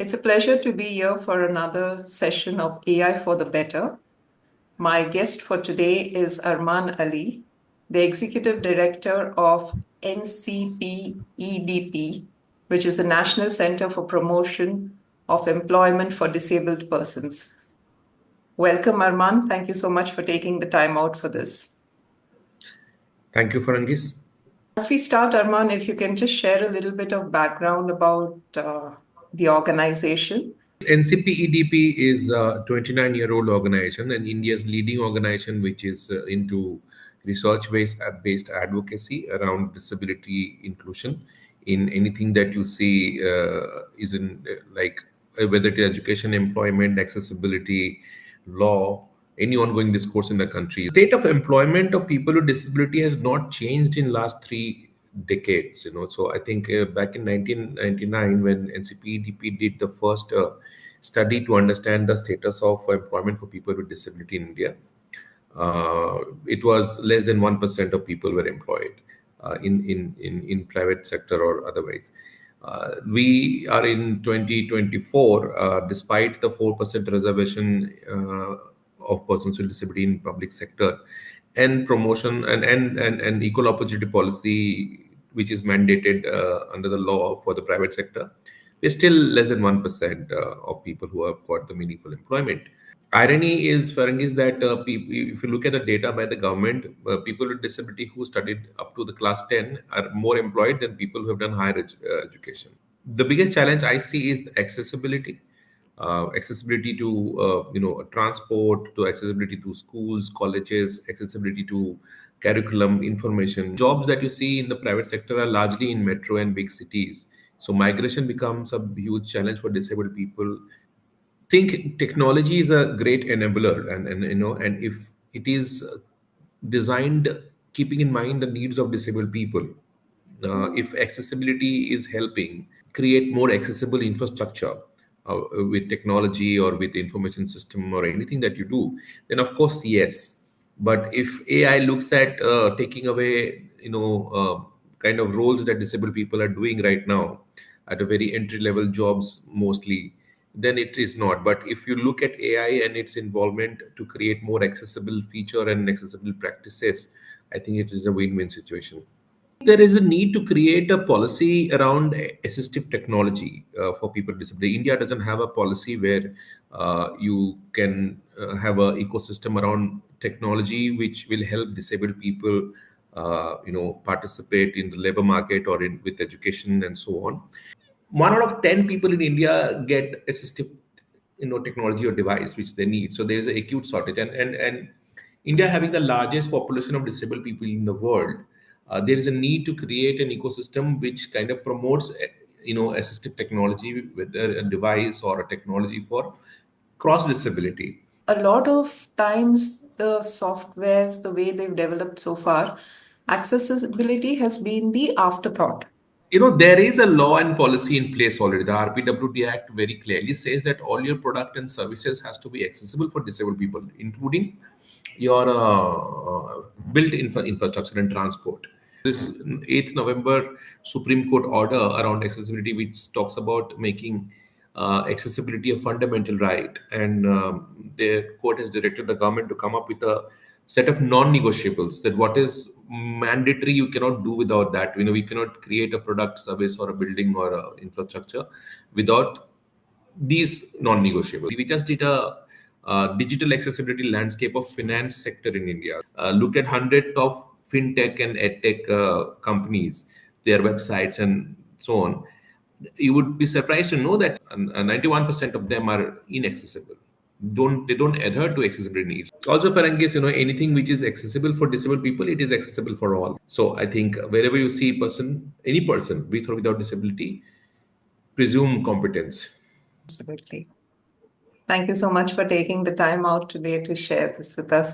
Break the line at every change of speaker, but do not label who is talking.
It's a pleasure to be here for another session of AI for the Better. My guest for today is Arman Ali, the Executive Director of NCPEDP, which is the National Center for Promotion of Employment for Disabled Persons. Welcome, Arman. Thank you so much for taking the time out for this.
Thank you, Farangis.
As we start, Arman, if you can just share a little bit of background about the organization.
NCPEDP is a 29-year-old organization and India's leading organization, which is into research-based advocacy around disability inclusion in anything that you see is in whether it is education, employment, accessibility, law, any ongoing discourse in the country. State of employment of people with disability has not changed in last 3 decades. So I think back in 1999, when NCPEDP did the first study to understand the status of employment for people with disability in India, it was less than 1% of people were employed in private sector or otherwise. We are in 2024, despite the 4% reservation of persons with disability in public sector and promotion and equal opportunity policy, which is mandated under the law for the private sector, we're still less than 1% of people who have got the meaningful employment. Irony is, Farang, is that if you look at the data by the government, people with disability who studied up to the class 10 are more employed than people who have done higher education. The biggest challenge I see is accessibility. Accessibility to transport, to accessibility to schools, colleges, accessibility to curriculum, information. Jobs that you see in the private sector are largely in metro and big cities. So migration becomes a huge challenge for disabled people. Think technology is a great enabler, and if it is designed keeping in mind the needs of disabled people, if accessibility is helping create more accessible infrastructure with technology or with information system or anything that you do, then of course yes. But if AI looks at taking away kind of roles that disabled people are doing right now at a very entry level jobs mostly, then it is not. But if you look at AI and its involvement to create more accessible feature and accessible practices, I think it is a win-win situation. There is a need to create a policy around assistive technology for people with disability. India doesn't have a policy where you can have an ecosystem around technology which will help disabled people, participate in the labor market or in with education and so on. 1 out of 10 people in India get assistive, technology or device which they need. So there's an acute shortage, and India having the largest population of disabled people in the world, there is a need to create an ecosystem which kind of promotes, assistive technology, whether a device or a technology for cross disability.
A lot of times, the softwares, the way they've developed so far, accessibility has been the afterthought.
There is a law and policy in place already. The RPWD Act very clearly says that all your product and services has to be accessible for disabled people, including your built infrastructure and transport. This 8th November Supreme Court order around accessibility, which talks about making accessibility a fundamental right, and the court has directed the government to come up with a set of non-negotiables, that what is mandatory you cannot do without that. We cannot create a product, service, or a building or a infrastructure without these non-negotiables. We just did a digital accessibility landscape of finance sector in India. Looked at hundreds of fintech and edtech companies, their websites and so on. You would be surprised to know that 91% of them are inaccessible. They don't adhere to accessibility needs. Also, Farangis, anything which is accessible for disabled people, it is accessible for all. So I think wherever you see any person with or without disability, presume competence.
Absolutely. Thank you so much for taking the time out today to share this with us.